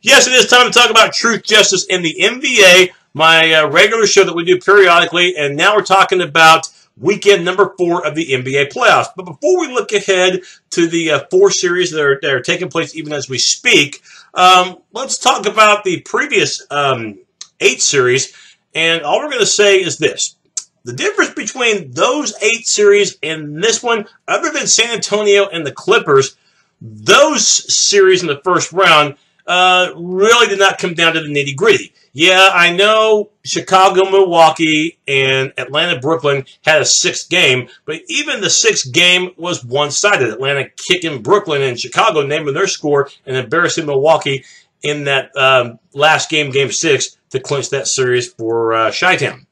Yes, it is time to talk about truth, justice, and the NBA, my regular show that we do periodically, and now we're talking about weekend number 4 of the NBA playoffs. But before we look ahead to the 4 series that are taking place even as we speak, let's talk about the previous 8 series, and all we're going to say is this. The difference between those 8 series and this one, other than San Antonio and the Clippers, those series in the first round really did not come down to the nitty-gritty. Yeah, I know Chicago, Milwaukee, and Atlanta, Brooklyn had a 6th game, but even the 6th game was one-sided. Atlanta kicking Brooklyn and Chicago, naming their score, and embarrassing Milwaukee in that last game, Game 6, to clinch that series for Chi-Town.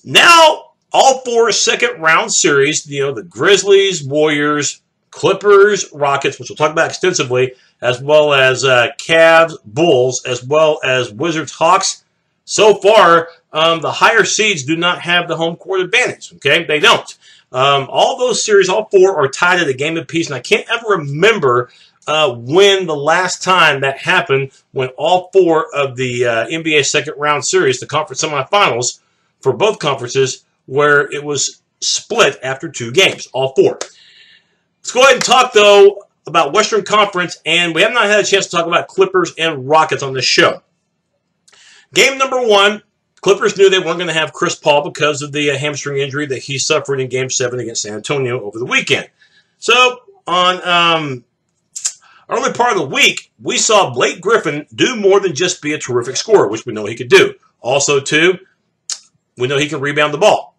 Now, all 4 second-round series, the Grizzlies, Warriors, Clippers, Rockets, which we'll talk about extensively, as well as Cavs, Bulls, as well as Wizards, Hawks. So far, the higher seeds do not have the home court advantage, okay? They don't. All those series, all 4, are tied at a game apiece, and I can't ever remember when the last time that happened, when all 4 of the NBA second-round series, the conference semifinals, for both conferences, where it was split after 2 games, all 4. Let's go ahead and talk, though, about Western Conference, and we have not had a chance to talk about Clippers and Rockets on this show. Game number 1, Clippers knew they weren't going to have Chris Paul because of the hamstring injury that he suffered in Game 7 against San Antonio over the weekend. So, on early part of the week, we saw Blake Griffin do more than just be a terrific scorer, which we know he could do. Also, too, we know he can rebound the ball.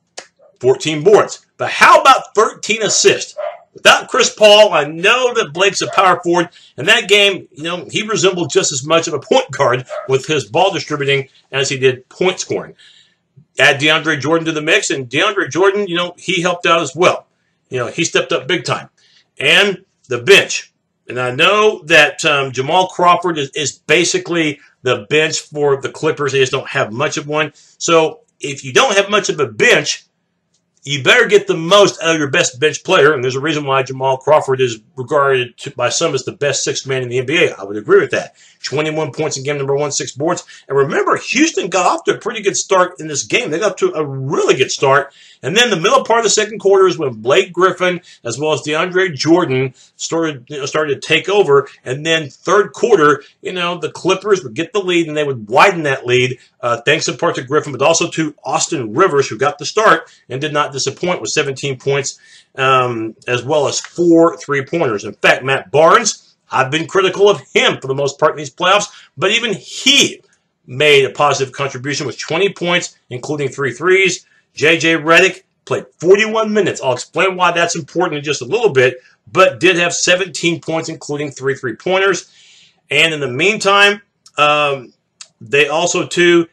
14 boards. But how about 13 assists? Without Chris Paul, I know that Blake's a power forward. In that game, he resembled just as much of a point guard with his ball distributing as he did point scoring. Add DeAndre Jordan to the mix, and DeAndre Jordan, he helped out as well. He stepped up big time. And the bench. And I know that Jamal Crawford is basically the bench for the Clippers. They just don't have much of one. So if you don't have much of a bench, you better get the most out of your best bench player, and there's a reason why Jamal Crawford is regarded by some as the best 6th man in the NBA. I would agree with that. 21 points in game number 1, 6 boards. And remember, Houston got off to a pretty good start in this game. They got up to a really good start. And then the middle part of the second quarter is when Blake Griffin, as well as DeAndre Jordan, started to take over. And then third quarter, the Clippers would get the lead, and they would widen that lead, thanks in part to Griffin, but also to Austin Rivers, who got the start and did not disappoint with 17 points, as well as 4 3-pointers. In fact, Matt Barnes, I've been critical of him for the most part in these playoffs, but even he made a positive contribution with 20 points, including 3 threes. J.J. Redick played 41 minutes. I'll explain why that's important in just a little bit, but did have 17 points, including 3 3-pointers. And in the meantime, they also, too,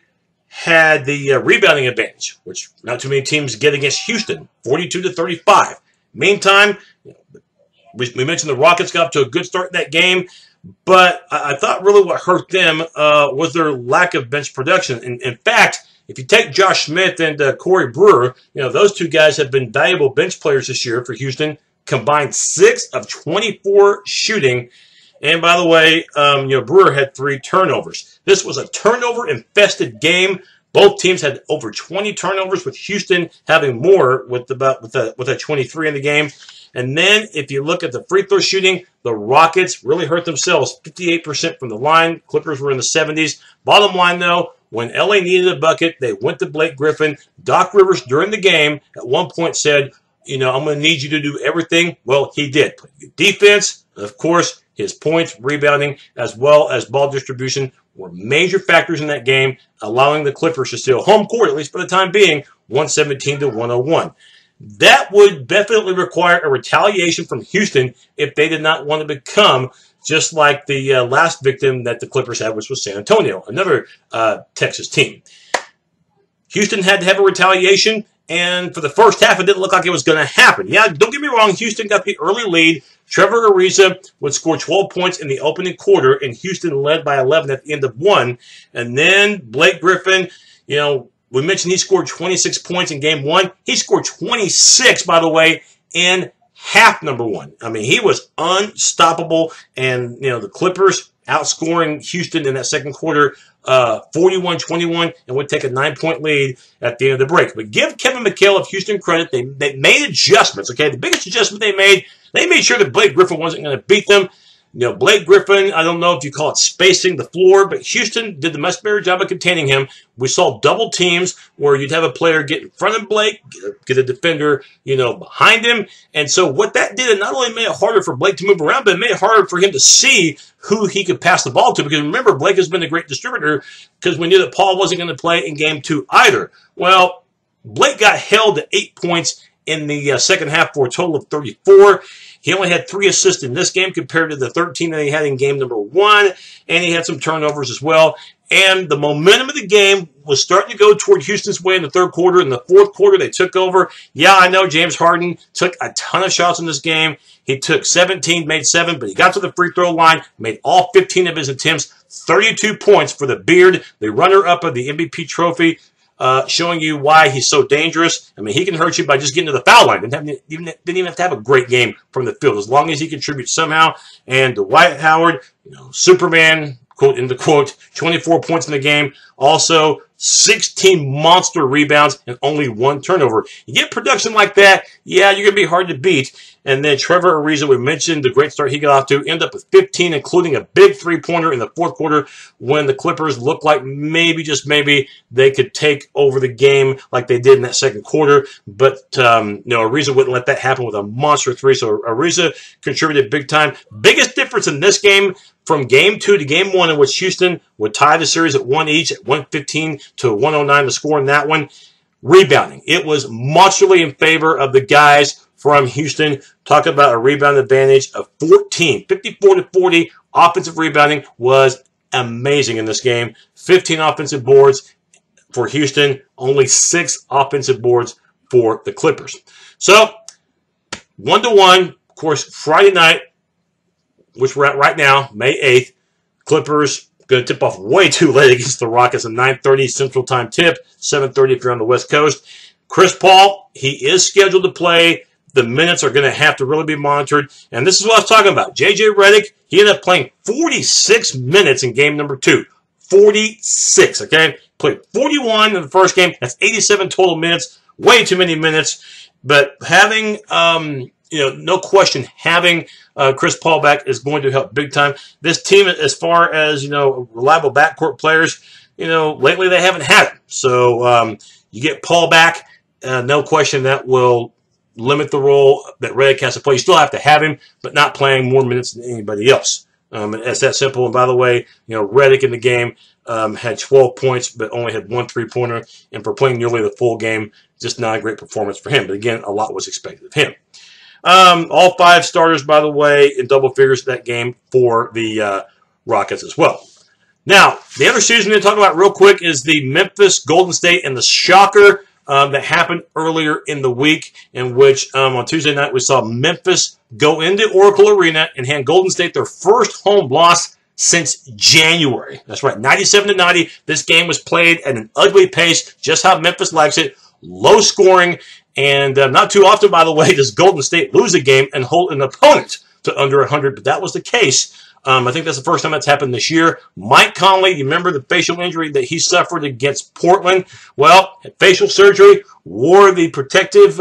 had the rebounding advantage, which not too many teams get against Houston, 42-35. Meantime, we mentioned the Rockets got up to a good start in that game, but I thought really what hurt them was their lack of bench production. In fact, if you take Josh Smith and Corey Brewer, those 2 guys have been valuable bench players this year for Houston, combined 6 of 24 shooting. And by the way, Brewer had 3 turnovers. This was a turnover-infested game. Both teams had over 20 turnovers, with Houston having more with a 23 in the game. And then if you look at the free throw shooting, the Rockets really hurt themselves. 58% from the line. Clippers were in the 70s. Bottom line, though, when LA needed a bucket, they went to Blake Griffin. Doc Rivers, during the game, at one point said, I'm going to need you to do everything. Well, he did. Defense, of course, his points, rebounding, as well as ball distribution were major factors in that game, allowing the Clippers to steal home court, at least for the time being, 117-101. That would definitely require a retaliation from Houston if they did not want to become just like the last victim that the Clippers had, which was San Antonio, another Texas team. Houston had to have a retaliation, and for the first half, it didn't look like it was going to happen. Yeah, don't get me wrong, Houston got the early lead. Trevor Ariza would score 12 points in the opening quarter, and Houston led by 11 at the end of 1. And then Blake Griffin, we mentioned he scored 26 points in Game 1. He scored 26, by the way, in half number 1. I mean, he was unstoppable, and, the Clippers outscoring Houston in that second quarter 41-21, and would take a 9-point lead at the end of the break. But give Kevin McHale of Houston credit. They made adjustments, okay? The biggest adjustment they made sure that Blake Griffin wasn't going to beat them. You know, Blake Griffin, I don't know if you call it spacing the floor, but Houston did the much better job of containing him. We saw double teams where you'd have a player get in front of Blake, get a defender, you know, behind him. And so what that did, it not only made it harder for Blake to move around, but it made it harder for him to see who he could pass the ball to. Because remember, Blake has been a great distributor because we knew that Paul wasn't going to play in game 2 either. Well, Blake got held to 8 points in the second half for a total of 34. He only had 3 assists in this game compared to the 13 that he had in game number 1, and he had some turnovers as well. And the momentum of the game was starting to go toward Houston's way in the third quarter. In the fourth quarter, they took over. Yeah, I know James Hardin took a ton of shots in this game. He took 17, made 7, but he got to the free throw line, made all 15 of his attempts, 32 points for the Beard, the runner-up of the MVP trophy. Showing you why he's so dangerous. I mean, he can hurt you by just getting to the foul line. Didn't even have to have a great game from the field, as long as he contributes somehow. And Dwight Howard, you know, Superman, quote in the quote, 24 points in the game. Also, 16 monster rebounds and only 1 turnover. You get production like that, yeah, you're going to be hard to beat. And then Trevor Ariza, we mentioned the great start he got off to, ended up with 15, including a big three-pointer in the fourth quarter when the Clippers looked like maybe, just maybe, they could take over the game like they did in that second quarter. But, no, Ariza wouldn't let that happen with a monster 3. So Ariza contributed big time. Biggest difference in this game from game 2 to game 1, in which Houston would tie the series at 1 each, at 115 to 109 to score in that one. Rebounding. It was monstrally in favor of the guys from Houston. Talk about a rebound advantage of 14. 54 to 40. Offensive rebounding was amazing in this game. 15 offensive boards for Houston. Only 6 offensive boards for the Clippers. So, 1-1. Of course, Friday night, which we're at right now, May 8th. Clippers going to tip off way too late against the Rockets. A 9:30 Central Time tip. 7:30 if you're on the West Coast. Chris Paul, he is scheduled to play. The minutes are going to have to really be monitored. And this is what I was talking about. J.J. Redick, he ended up playing 46 minutes in game number 2. 46, okay? Played 41 in the first game. That's 87 total minutes. Way too many minutes. But having, no question, having Chris Paul back is going to help big time. This team, as far as, reliable backcourt players, lately they haven't had them. So you get Paul back, no question that will limit the role that Redick has to play. You still have to have him, but not playing more minutes than anybody else. It's that simple. And by the way, Redick in the game had 12 points, but only had 1 3-pointer. And for playing nearly the full game, just not a great performance for him. But again, a lot was expected of him. All 5 starters, by the way, in double figures that game for the Rockets as well. Now, the other series we're going to talk about real quick is the Memphis, Golden State, and the shocker that happened earlier in the week, in which on Tuesday night we saw Memphis go into Oracle Arena and hand Golden State their first home loss since January. That's right, 97-90. This game was played at an ugly pace, just how Memphis likes it, low scoring, and not too often, by the way, does Golden State lose a game and hold an opponent to under 100, but that was the case. I think that's the first time that's happened this year. Mike Conley, you remember the facial injury that he suffered against Portland? Well, had facial surgery, wore the protective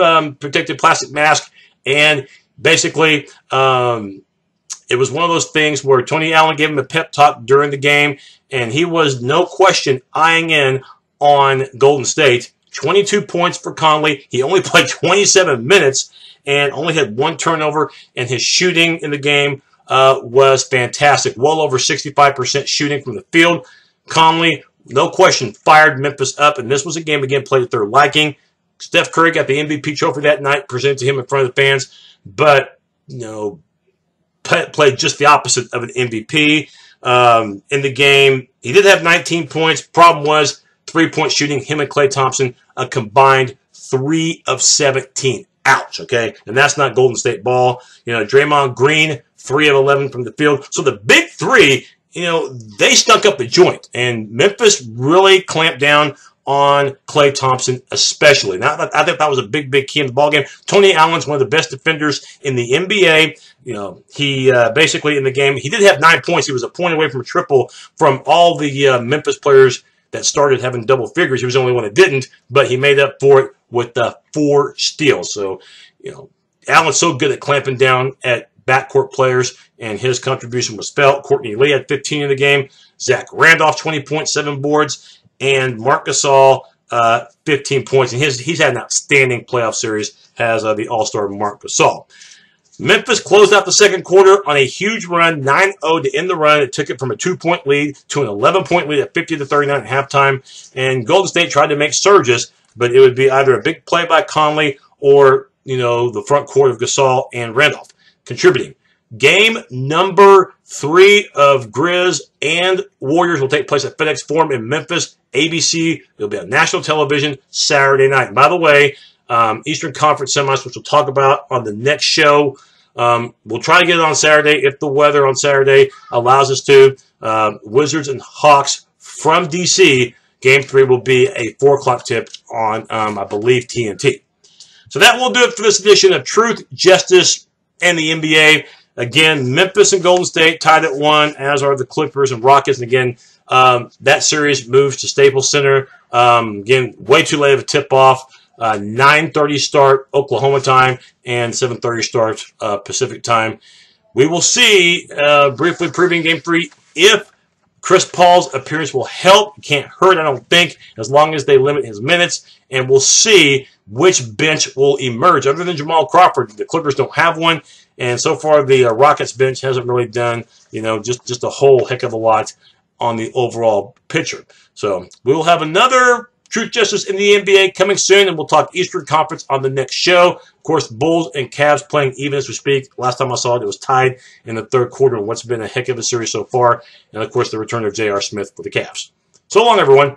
plastic mask, and basically it was one of those things where Tony Allen gave him a pep talk during the game, and he was, no question, eyeing in on Golden State. 22 points for Conley. He only played 27 minutes and only had 1 turnover, and his shooting in the game was fantastic. Well over 65% shooting from the field. Conley, no question, fired Memphis up, and this was a game, again, played at their liking. Steph Curry got the MVP trophy that night, presented to him in front of the fans, but, played just the opposite of an MVP. In the game, he did have 19 points. Problem was, 3-point shooting, him and Klay Thompson, a combined 3 of 17. Ouch, okay? And that's not Golden State ball. Draymond Green, 3 of 11 from the field. So the big 3, they stunk up the joint. And Memphis really clamped down on Klay Thompson especially. Now, I think that was a big key in the ballgame. Tony Allen's one of the best defenders in the NBA. You know, he basically in the game, he did have 9 points. He was a point away from a triple from all the Memphis players that started having double figures. He was the only one that didn't, but he made up for it with 4 steals. So, you know, Allen's so good at clamping down at backcourt players, and his contribution was felt. Courtney Lee had 15 in the game. Zach Randolph, 20 points, 7 boards. And Marc Gasol, 15 points. And he's had an outstanding playoff series, has the All-Star Marc Gasol. Memphis closed out the second quarter on a huge run, 9-0 to end the run. It took it from a 2-point lead to an 11-point lead at 50-39 at halftime. And Golden State tried to make surges, but it would be either a big play by Conley or, you know, the front court of Gasol and Randolph contributing. Game number 3 of Grizz and Warriors will take place at FedEx Forum in Memphis. ABC, it'll be on national television Saturday night. And by the way, Eastern Conference semis, which we'll talk about on the next show. We'll try to get it on Saturday if the weather on Saturday allows us to. Wizards and Hawks from D.C. Game 3 will be a 4 o'clock tip on, I believe, TNT. So that will do it for this edition of Truth, Justice, and the NBA. Again, Memphis and Golden State tied at 1, as are the Clippers and Rockets. And again, that series moves to Staples Center. Again, way too late of a tip-off. 9:30 start Oklahoma time and 7:30 start Pacific time. We will see, briefly previewing Game 3, if Chris Paul's appearance will help. Can't hurt, I don't think, as long as they limit his minutes. And we'll see which bench will emerge. Other than Jamal Crawford, the Clippers don't have one. And so far, the Rockets bench hasn't really done, you know, just a whole heck of a lot on the overall picture. So we will have another Truth, Justice in the NBA coming soon, and we'll talk Eastern Conference on the next show. Of course, Bulls and Cavs playing even as we speak. Last time I saw it, it was tied in the third quarter in what's been a heck of a series so far. And, of course, the return of J.R. Smith for the Cavs. So long, everyone.